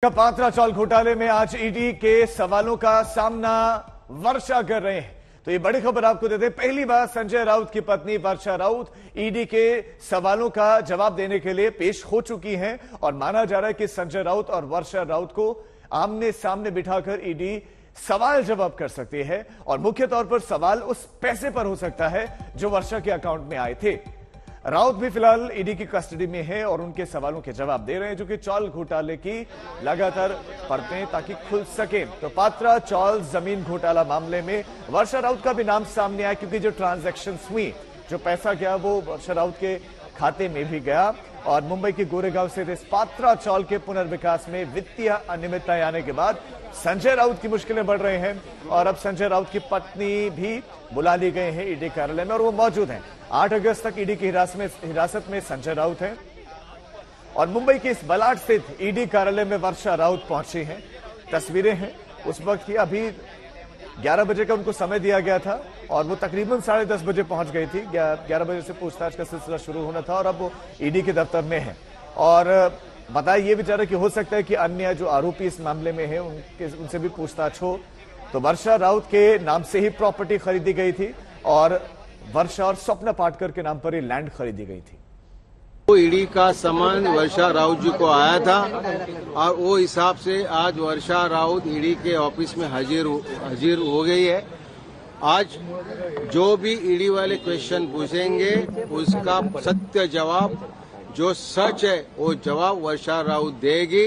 पात्रा चौल घोटाले में आज ईडी के सवालों का सामना वर्षा कर रहे हैं। तो ये बड़ी खबर आपको देते हैं। पहली बार संजय राउत की पत्नी वर्षा राउत ईडी के सवालों का जवाब देने के लिए पेश हो चुकी हैं और माना जा रहा है कि संजय राउत और वर्षा राउत को आमने सामने बिठाकर ईडी सवाल जवाब कर सकती है और मुख्य तौर पर सवाल उस पैसे पर हो सकता है जो वर्षा के अकाउंट में आए थे। राउत भी फिलहाल ईडी की कस्टडी में है और उनके सवालों के जवाब दे रहे हैं जो कि चौल घोटाले की लगातार परतें ताकि खुल सके। तो पात्रा चौल जमीन घोटाला मामले में वर्षा राउत का भी नाम सामने आया क्योंकि जो ट्रांजैक्शंस हुई, जो पैसा गया वो वर्षा राउत के खाते में भी गया और मुंबई के गोरेगांव से इस पात्रा चौल के पुनर्विकास में वित्तीय अनियमितताएं आने के बाद संजय राउत की मुश्किलें बढ़ रही हैं और अब संजय राउत की पत्नी भी बुला ली गई है ईडी कार्यालय में और वो मौजूद हैं। 8 अगस्त तक ईडी की हिरासत में संजय राउत हैं और मुंबई के इस बलाट स्थित ईडी कार्यालय में वर्षा राउत पहुंची हैं। तस्वीरें हैं उस वक्त की। अभी 11 बजे का उनको समय दिया गया था और वो तकरीबन 10:30 बजे पहुंच गई थी। 11 बजे से पूछताछ का सिलसिला शुरू होना था और अब वो ईडी के दफ्तर में है और बताया ये विचार है कि हो सकता है कि अन्य जो आरोपी इस मामले में है उनसे भी पूछताछ हो। तो वर्षा राउत के नाम से ही प्रॉपर्टी खरीदी गई थी और वर्षा और स्वप्न पाटकर के नाम पर ही लैंड खरीदी गई थी। वो ईडी का सामान वर्षा राउत जी को आया था और वो हिसाब से आज वर्षा राउत ईडी के ऑफिस में हाजिर हो गई है। आज जो भी ईडी वाले क्वेश्चन पूछेंगे उसका सत्य जवाब, जो सच है वो जवाब वर्षा राउत देगी,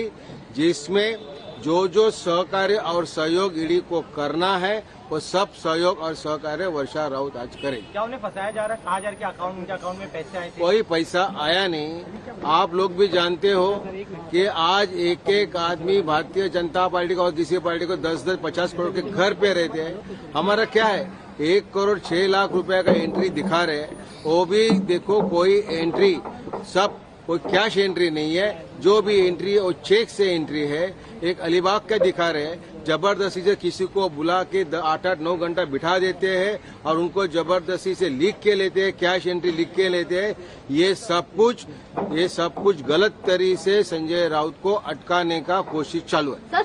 जिसमें जो सहकार्य और सहयोग ईडी को करना है वो सब सहयोग और सहकार्य वर्षा राउत आज करेगी। क्या उन्हें फंसाया जा रहा है? कहा जा रहा है कि उनके अकाउंट में पैसे आए थे? कोई पैसा आया नहीं। आप लोग भी जानते हो कि आज एक एक आदमी भारतीय जनता पार्टी का और किसी पार्टी को 10-10, 50 करोड़ के घर पे रहते हैं। हमारा क्या है, 1 करोड़ 6 लाख रुपए का एंट्री दिखा रहे हैं। वो भी देखो कोई एंट्री, सब कोई कैश एंट्री नहीं है, जो भी एंट्री है वो चेक से एंट्री है। एक अलीबाग का दिखा रहे हैं, जबरदस्ती से किसी को बुला के 8-9 घंटा बिठा देते हैं और उनको जबरदस्ती से लिख के लेते हैं, कैश एंट्री लिख के लेते हैं। ये सब कुछ गलत तरीके से संजय राउत को अटकाने का कोशिश चालू है।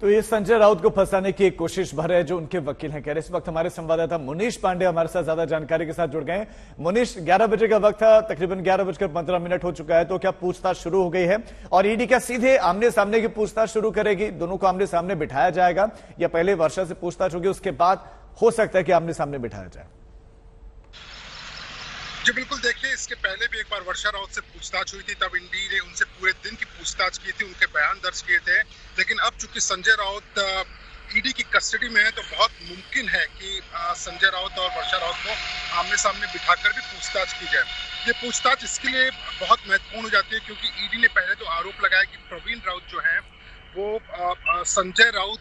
तो ये संजय राउत को फंसाने की एक कोशिश भर है जो उनके वकील हैं कह रहे। इस वक्त हमारे संवाददाता मुनीश पांडे हमारे साथ ज्यादा जानकारी के साथ जुड़ गए हैं। मुनीश, 11 बजे का वक्त था, तकरीबन 11:15 हो चुका है, तो क्या पूछताछ शुरू हो गई है और ईडी क्या सीधे आमने सामने की पूछताछ शुरू करेगी? दोनों को आमने सामने बिठाया जाएगा या पहले वर्षा से पूछताछ होगी, उसके बाद हो सकता है कि आमने सामने बिठाया जाए? जी बिल्कुल, देखिए इसके पहले भी एक बार वर्षा राउत से पूछताछ हुई थी, तब ईडी ने उनसे पूरे दिन की पूछताछ की थी, उनके बयान दर्ज किए थे। लेकिन अब चूंकि संजय राउत ईडी की कस्टडी में है तो बहुत मुमकिन है कि संजय राउत और वर्षा राउत को आमने सामने बिठाकर भी पूछताछ की जाए। ये पूछताछ इसके लिए बहुत महत्वपूर्ण हो जाती है क्योंकि ईडी ने पहले तो आरोप लगाया कि प्रवीण राउत जो है वो संजय राउत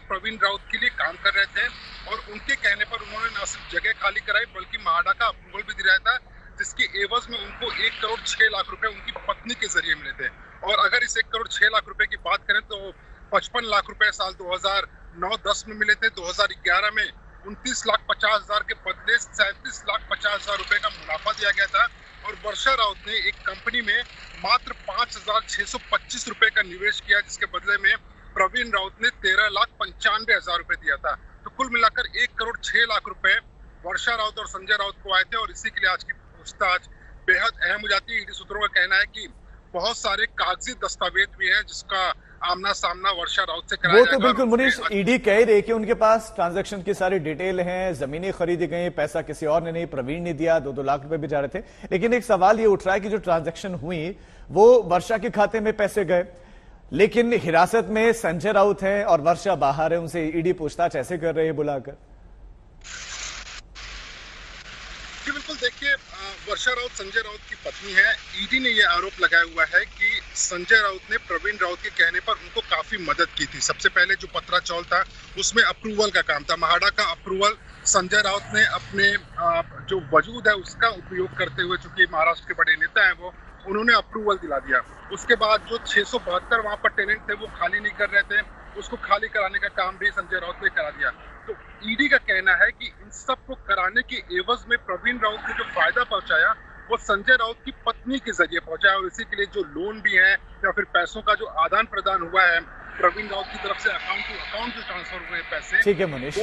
प्रवीण राउत के लिए काम कर रहे थे और उनके कहने पर उन्होंने न सिर्फ जगह खाली कराई बल्कि महाडा का अप्रूवल भी दिलाया था, जिसके एवज में उनको 1 करोड़ 6 लाख रुपए उनकी पत्नी के जरिए मिले थे। और अगर इस 1 करोड़ 6 लाख रुपए की बात करें तो 55 लाख रुपए साल 2009-10 में मिले थे। 2011 में 29,50,000 के बदले 37,50,000 रुपए का मुनाफा दिया गया था और वर्षा राउत ने एक कंपनी में मात्र 5,625 रुपए का निवेश किया, जिसके बदले में प्रवीण राउत ने 13,95,000 रुपए दिया था। तो कुल मिलाकर 1 करोड़ 6 लाख रुपए वर्षा राउत और संजय राउत को आए थे और इसी के लिए आज की पूछताछ बेहद अहम हो जाती है। ईडी सूत्रों का कहना है कि बहुत सारे कागजी दस्तावेज भी हैं जिसका आमना सामना वर्षा राउत से कराया जाएगा। वो तो बिल्कुल मुनीश, ईडी कह रही है कि उनके पास ट्रांजैक्शन की सारी डिटेल है, जमीनें खरीदी गई, पैसा किसी और ने नहीं, प्रवीण ने दिया, 2-2 लाख रुपए भी जा रहे थे। लेकिन एक सवाल ये उठ रहा है कि जो ट्रांजैक्शन हुई वो वर्षा के खाते में पैसे गए, लेकिन हिरासत में संजय राउत है और वर्षा बाहर है, उनसे ईडी पूछताछ ऐसे कर रही है बुलाकर। बिल्कुल, देखिए वर्षा राउत संजय राउत की पत्नी है। ईडी ने यह आरोप लगाया हुआ है कि संजय राउत ने प्रवीण राउत के कहने पर उनको काफी मदद की थी। सबसे पहले जो पत्रा चौल था उसमें अप्रूवल का काम था, महाडा का अप्रूवल संजय राउत ने अपने जो वजूद है उसका उपयोग करते हुए, चूंकि महाराष्ट्र के बड़े नेता हैं वो, उन्होंने अप्रूवल दिला दिया। उसके बाद जो 672 वहां पर टेनेंट थे वो खाली नहीं कर रहे थे, उसको खाली कराने का काम भी संजय राउत ने करा दिया। तो ईडी का कहना है कि इन सब को कराने के एवज में प्रवीण राउत ने जो फायदा पहुंचाया वो संजय राउत की पत्नी के जरिए पहुंचा है और इसी के लिए जो लोन भी है या फिर पैसों का जो आदान प्रदान हुआ है प्रवीण राउत की तरफ से अकाउंट टू अकाउंट जो ट्रांसफर हुए पैसे, ठीक है मुनीश।